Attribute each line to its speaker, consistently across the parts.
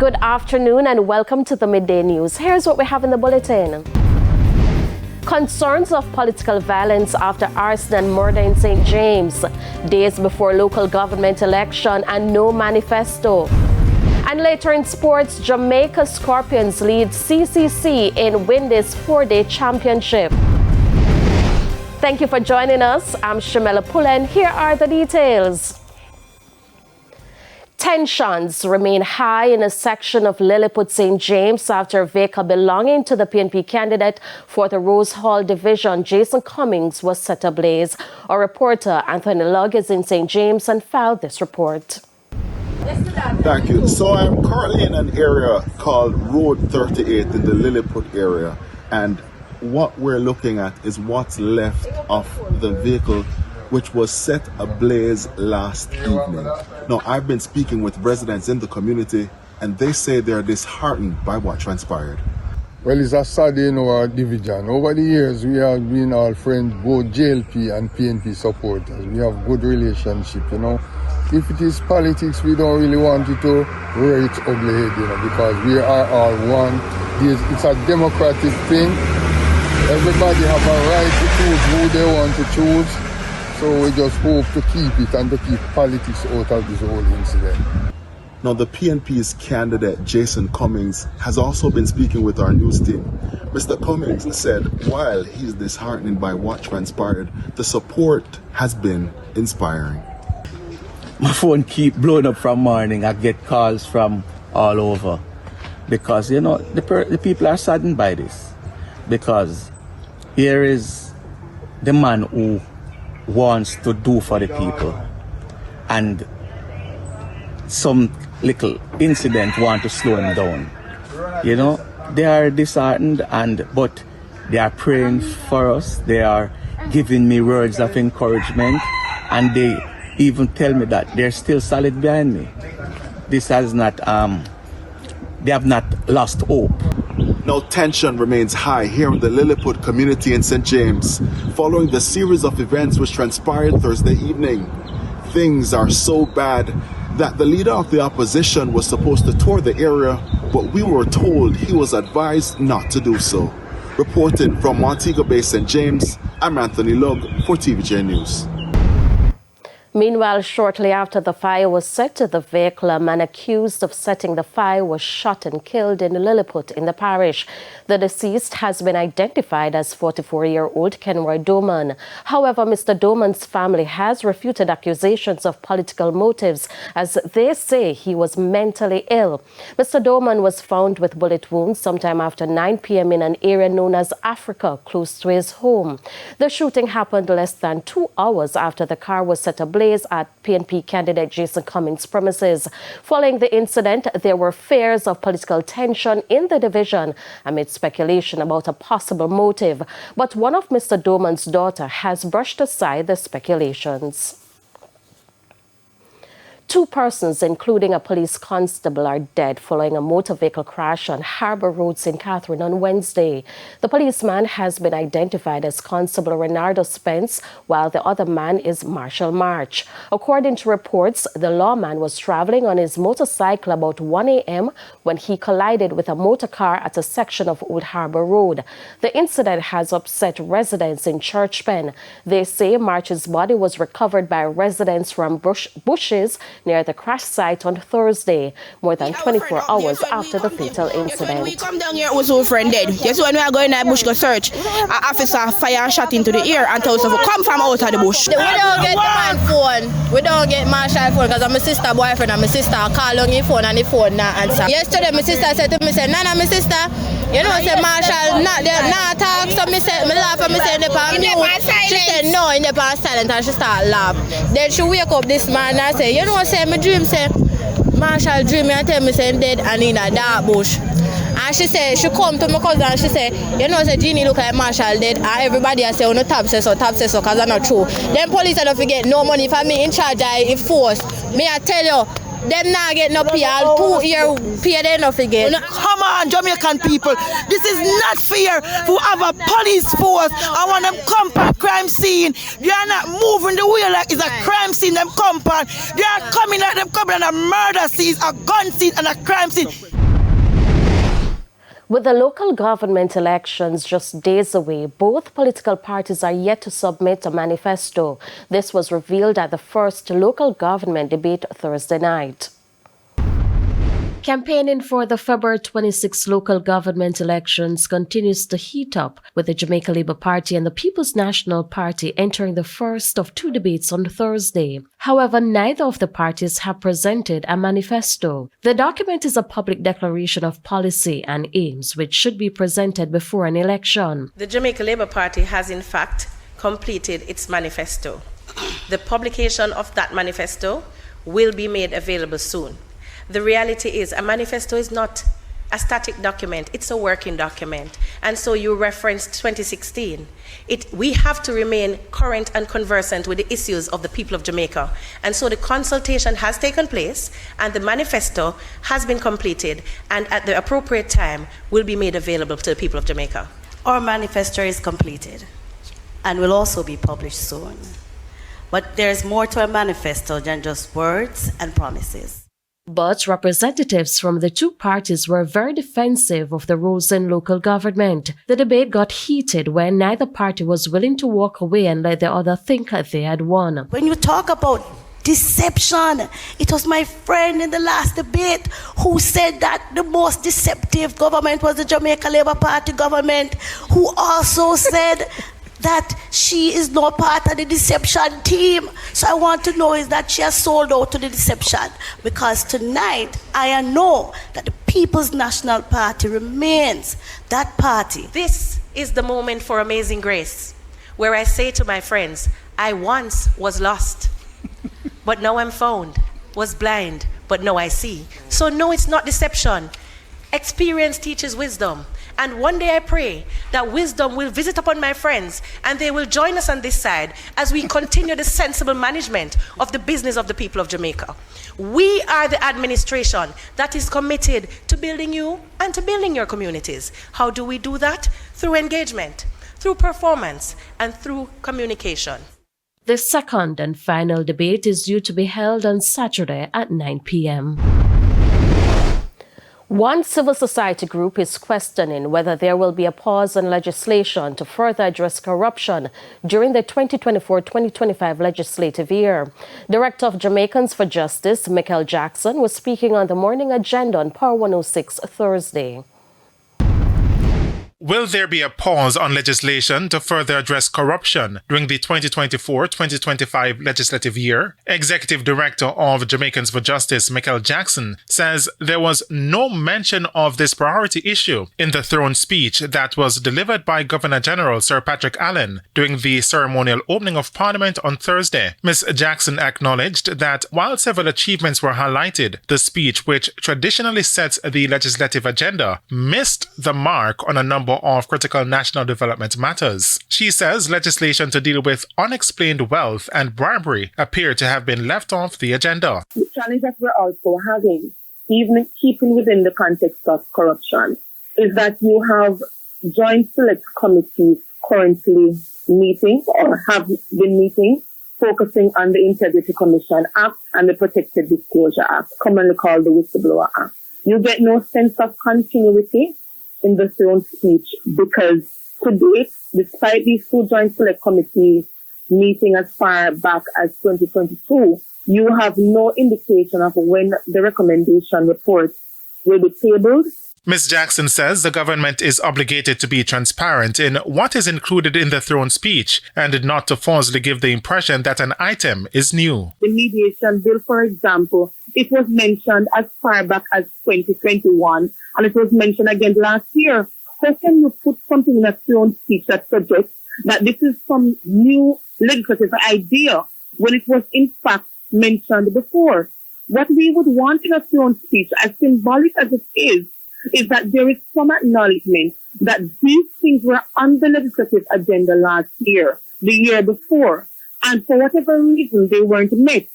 Speaker 1: Good afternoon and welcome to the Midday News. Here's what we have in the bulletin. Concerns of political violence after arson and murder in St. James. Days before local government election and no manifesto. And later in sports, Jamaica Scorpions lead CCC in Windy's 4-day championship. Thank you for joining us. I'm Shamela Pullen. Here are the details. Tensions remain high in a section of Lilliput St. James after a vehicle belonging to the PNP candidate for the Rose Hall division, Jason Cummings, was set ablaze. Our reporter, Anthony Lugg, is in St. James and filed this report.
Speaker 2: Thank you. So I'm currently in an area called Road 38 in the Lilliput area, and what we're looking at is what's left of the vehicle which was set ablaze last evening. Now, I've been speaking with residents in the community, and they say they're disheartened by what transpired.
Speaker 3: Well, it's a sad day in our division. Over the years, we have been all friends, both JLP and PNP supporters. We have good relationship, If it is politics, we don't really want it to rear its ugly head, because we are all one. It's a democratic thing. Everybody have a right to choose who they want to choose. So we just hope to keep it and to keep politics out of this whole incident.
Speaker 2: Now, the PNP's candidate, Jason Cummings, has also been speaking with our news team. Mr. Cummings said while he's disheartened by what transpired, the support has been inspiring.
Speaker 4: My phone keep blowing up from morning. I get calls from all over because, the people are saddened by this. Because here is the man who wants to do for the people, and some little incident want to slow him down. They are disheartened, but they are praying for us. They are giving me words of encouragement, and they even tell me that they're still solid behind me. This has not, they have not lost hope.
Speaker 2: Now, tension remains high here in the Lilliput community in St. James, following the series of events which transpired Thursday evening. Things are so bad that the leader of the opposition was supposed to tour the area, but we were told he was advised not to do so. Reporting from Montego Bay, St. James, I'm Anthony Lugg for TVJ News.
Speaker 1: Meanwhile, shortly after the fire was set, the vehicular man accused of setting the fire was shot and killed in Lilliput in the parish. The deceased has been identified as 44-year-old Kenroy Doman. However, Mr. Doman's family has refuted accusations of political motives, as they say he was mentally ill. Mr. Doman was found with bullet wounds sometime after 9 p.m. in an area known as Africa, close to his home. The shooting happened less than 2 hours after the car was set ablaze at PNP candidate Jason Cummings' premises. Following the incident, there were fears of political tension in the division amid speculation about a possible motive. But one of Mr. Doman's daughter has brushed aside the speculations. 2 persons, including a police constable, are dead following a motor vehicle crash on Harbour Road, St. Catherine on Wednesday. The policeman has been identified as Constable Renardo Spence, while the other man is Marshall March. According to reports, the lawman was traveling on his motorcycle about 1 a.m. when he collided with a motor car at a section of Old Harbour Road. The incident has upset residents in Churchpen. They say March's body was recovered by residents from bushes near the crash site on Thursday, more than 24 hours after the fatal incident.
Speaker 5: When we come down here, it was our friend dead. Yes, when we are going in that bush to search, an officer fire shot into the ear and told us to come from out of the bush. We don't get my phone. We don't get Marshall's phone because I'm my sister's boyfriend and my sister call on your phone and the phone not answer. Yesterday, my sister said to me, Nana, my sister, say Marshall not talk. So me laugh and me say, she said, no, in the past silent, and she started laugh. Then she wake up this man and say, say my dream say Marshall dream and tell me say dead and in a dark bush. And she said she come to my cousin and she said, say Jeannie look like Marshall dead, and everybody say no tap say so because that's not true. Then police don't forget no money for me in charge I enforce. Me I tell you, Them not get no pay. All 2 year pay they no forget.
Speaker 6: Come on, Jamaican people. This is not fair to have a police force. I want them come from crime scene. They are not moving the way like it's a crime scene. Them compound. They are coming like them coming on a murder scene, a gun scene, and a crime scene.
Speaker 1: With the local government elections just days away, both political parties are yet to submit a manifesto. This was revealed at the first local government debate Thursday night. Campaigning for the February 26 local government elections continues to heat up, with the Jamaica Labour Party and the People's National Party entering the first of two debates on Thursday. However, neither of the parties have presented a manifesto. The document is a public declaration of policy and aims, which should be presented before an election.
Speaker 7: The Jamaica Labour Party has in fact completed its manifesto. The publication of that manifesto will be made available soon. The reality is a manifesto is not a static document, it's a working document. And so you referenced 2016. We have to remain current and conversant with the issues of the people of Jamaica. And so the consultation has taken place and the manifesto has been completed and at the appropriate time will be made available to the people of Jamaica.
Speaker 8: Our manifesto is completed and will also be published soon. But there's more to a manifesto than just words and promises.
Speaker 1: But representatives from the two parties were very defensive of the rules in local government. The debate got heated when neither party was willing to walk away and let the other think they had won.
Speaker 8: When you talk about deception, it was my friend in the last debate who said that the most deceptive government was the Jamaica Labour Party government, who also said that she is not part of the deception team. So I want to know is that she has sold out to the deception, because tonight I know that the People's National Party remains that party.
Speaker 7: This is the moment for amazing grace, where I say to my friends, I once was lost, but now I'm found, was blind, but now I see. So no, it's not deception. Experience teaches wisdom. And one day I pray that wisdom will visit upon my friends and they will join us on this side as we continue the sensible management of the business of the people of Jamaica. We are the administration that is committed to building you and to building your communities. How do we do that? Through engagement, through performance, and through communication.
Speaker 1: The second and final debate is due to be held on Saturday at 9 p.m. One civil society group is questioning whether there will be a pause on legislation to further address corruption during the 2024-2025 legislative year. Director of Jamaicans for Justice, Michael Jackson, was speaking on the morning agenda on Power 106 Thursday.
Speaker 9: Will there be a pause on legislation to further address corruption during the 2024-2025 legislative year? Executive Director of Jamaicans for Justice, Michael Jackson, says there was no mention of this priority issue in the throne speech that was delivered by Governor General Sir Patrick Allen during the ceremonial opening of Parliament on Thursday. Ms. Jackson acknowledged that while several achievements were highlighted, the speech, which traditionally sets the legislative agenda, missed the mark on a number of critical national development matters. She says legislation to deal with unexplained wealth and bribery appear to have been left off the agenda.
Speaker 10: The challenge that we're also having, even keeping within the context of corruption, is that you have joint select committees currently meeting or have been meeting, focusing on the Integrity Commission Act and the Protected Disclosure Act, commonly called the Whistleblower Act. You get no sense of continuity in the throne speech, because to date, despite these two joint select committees meeting as far back as 2022, you have no indication of when the recommendation report will be tabled.
Speaker 9: Ms. Jackson says the government is obligated to be transparent in what is included in the throne speech and not to falsely give the impression that an item is new.
Speaker 10: The mediation bill, for example, it was mentioned as far back as 2021, and it was mentioned again last year. How can you put something in a throne speech that suggests that this is some new legislative idea when it was in fact mentioned before? What we would want in a throne speech, as symbolic as it is that there is some acknowledgement that these things were on the legislative agenda last year, the year before, and for whatever reason they weren't met.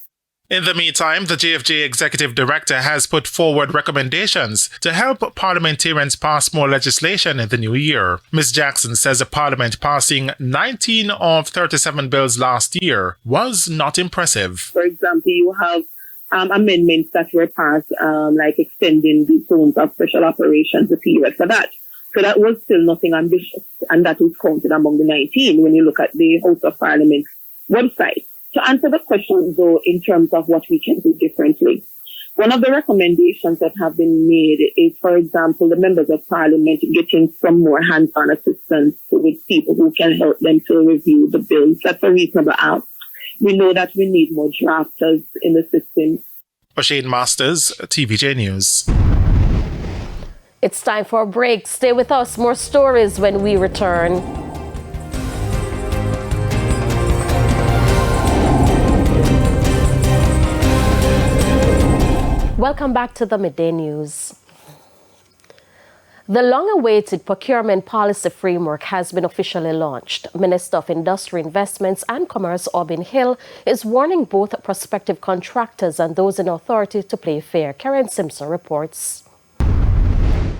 Speaker 9: In the meantime, the JFJ Executive Director has put forward recommendations to help parliamentarians pass more legislation in the new year. Ms. Jackson says the Parliament passing 19 of 37 bills last year was not impressive.
Speaker 10: For example, you have amendments that were passed, like extending the zones of special operations, the period for that. So that was still nothing ambitious, and that was counted among the 19 when you look at the House of Parliament website. To answer the question, though, in terms of what we can do differently, one of the recommendations that have been made is, for example, the members of Parliament getting some more hands-on assistance with people who can help them to review the bills. That's a reasonable ask. We know that we need more drafters in the system.
Speaker 9: O'Shane Masters, TVJ News.
Speaker 1: It's time for a break. Stay with us. More stories when we return. Welcome back to the Midday News. The long-awaited procurement policy framework has been officially launched. Minister of Industry, Investments and Commerce, Auburn Hill, is warning both prospective contractors and those in authority to play fair. Karen Simpson reports.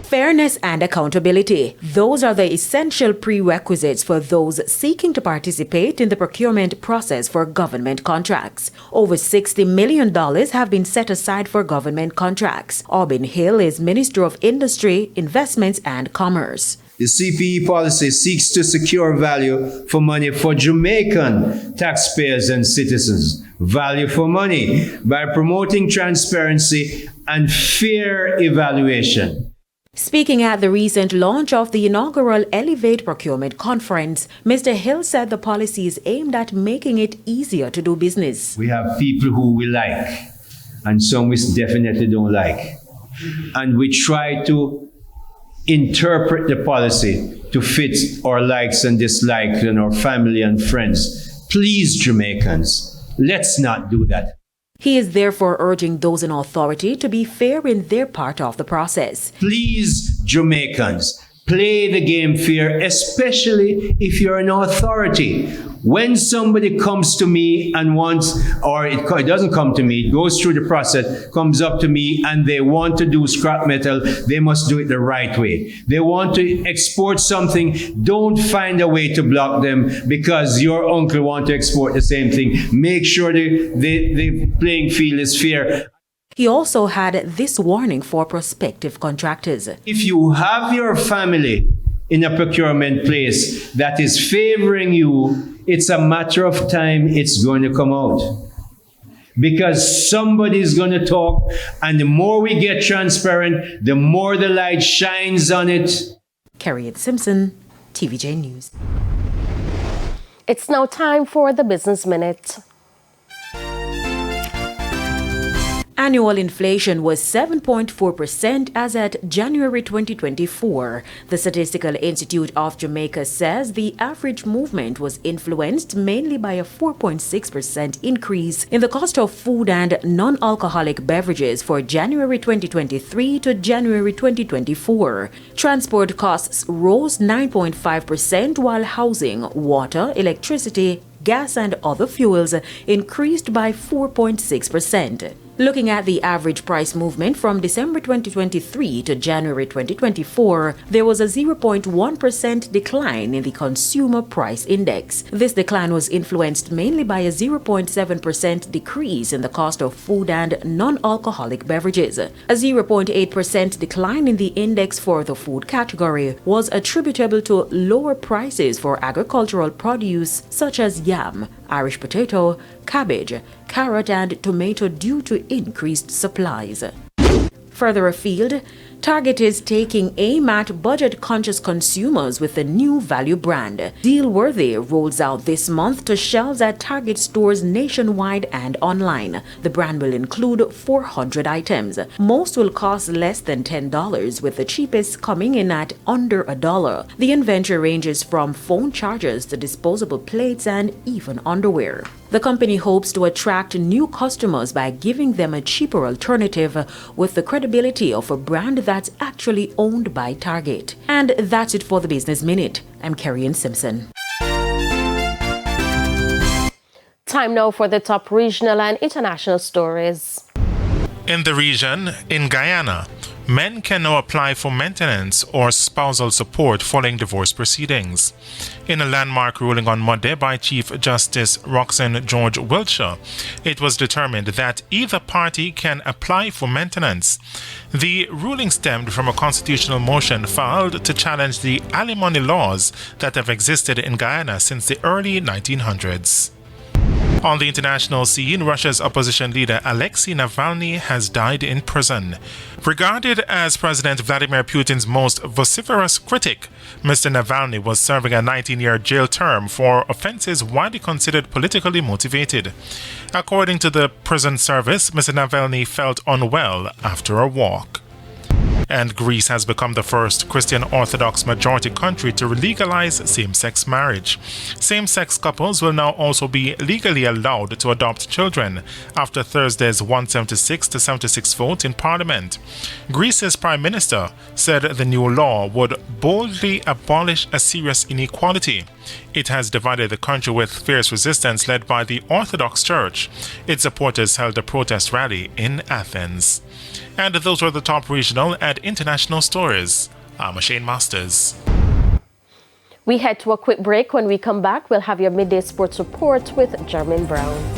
Speaker 11: Fairness and accountability. Those are the essential prerequisites for those seeking to participate in the procurement process for government contracts. Over $60 million have been set aside for government contracts. Auburn Hill is Minister of Industry, Investments and Commerce.
Speaker 12: The CPE policy seeks to secure value for money for Jamaican taxpayers and citizens. Value for money by promoting transparency and fair evaluation.
Speaker 11: Speaking at the recent launch of the inaugural Elevate Procurement Conference, Mr. Hill said the policy is aimed at making it easier to do business.
Speaker 12: We have people who we like and some we definitely don't like. And we try to interpret the policy to fit our likes and dislikes and our family and friends. Please, Jamaicans, let's not do that.
Speaker 11: He is therefore urging those in authority to be fair in their part of the process.
Speaker 12: Please, Jamaicans, play the game fair, especially if you're in authority. When somebody comes to me and wants, or it doesn't come to me, it goes through the process, comes up to me and they want to do scrap metal, they must do it the right way. They want to export something, don't find a way to block them because your uncle wants to export the same thing. Make sure the playing field is fair.
Speaker 11: He also had this warning for prospective contractors.
Speaker 12: If you have your family in a procurement place that is favoring you, it's a matter of time it's going to come out. Because somebody's going to talk, and the more we get transparent, the more the light shines on it.
Speaker 11: Carrie Simpson, TVJ News.
Speaker 1: It's now time for the Business Minute.
Speaker 11: Annual inflation was 7.4% as at January 2024. The Statistical Institute of Jamaica says the average movement was influenced mainly by a 4.6% increase in the cost of food and non-alcoholic beverages for January 2023 to January 2024. Transport costs rose 9.5%, while housing, water, electricity, gas and other fuels increased by 4.6%. Looking at the average price movement from December 2023 to January 2024, there was a 0.1% decline in the Consumer Price Index. This decline was influenced mainly by a 0.7% decrease in the cost of food and non-alcoholic beverages. A 0.8% decline in the index for the food category was attributable to lower prices for agricultural produce such as yam, Irish potato, cabbage, carrot and tomato due to increased supplies. Further afield, Target is taking aim at budget-conscious consumers with a new value brand. Deal-Worthy rolls out this month to shelves at Target stores nationwide and online. The brand will include 400 items. Most will cost less than $10, with the cheapest coming in at under $1. The inventory ranges from phone chargers to disposable plates and even underwear. The company hopes to attract new customers by giving them a cheaper alternative with the credibility of a brand that's actually owned by Target. And that's it for the Business Minute. I'm Carrie Simpson.
Speaker 1: Time now for the top regional and international stories.
Speaker 9: In the region, in Guyana, men can now apply for maintenance or spousal support following divorce proceedings. In a landmark ruling on Monday by Chief Justice Roxanne George Wiltshire, it was determined that either party can apply for maintenance. The ruling stemmed from a constitutional motion filed to challenge the alimony laws that have existed in Guyana since the early 1900s. On the international scene, Russia's opposition leader Alexei Navalny has died in prison. Regarded as President Vladimir Putin's most vociferous critic, Mr. Navalny was serving a 19-year jail term for offenses widely considered politically motivated. According to the prison service, Mr. Navalny felt unwell after a walk. And Greece has become the first Christian Orthodox majority country to legalize same-sex marriage. Same-sex couples will now also be legally allowed to adopt children after Thursday's 176-76 vote in Parliament. Greece's Prime Minister said the new law would boldly abolish a serious inequality. It has divided the country with fierce resistance led by the Orthodox Church. Its supporters held a protest rally in Athens. And those were the top regional and international stories. I'm Shane Masters.
Speaker 1: We head to a quick break. When we come back, we'll have your midday sports report with Jermaine Brown.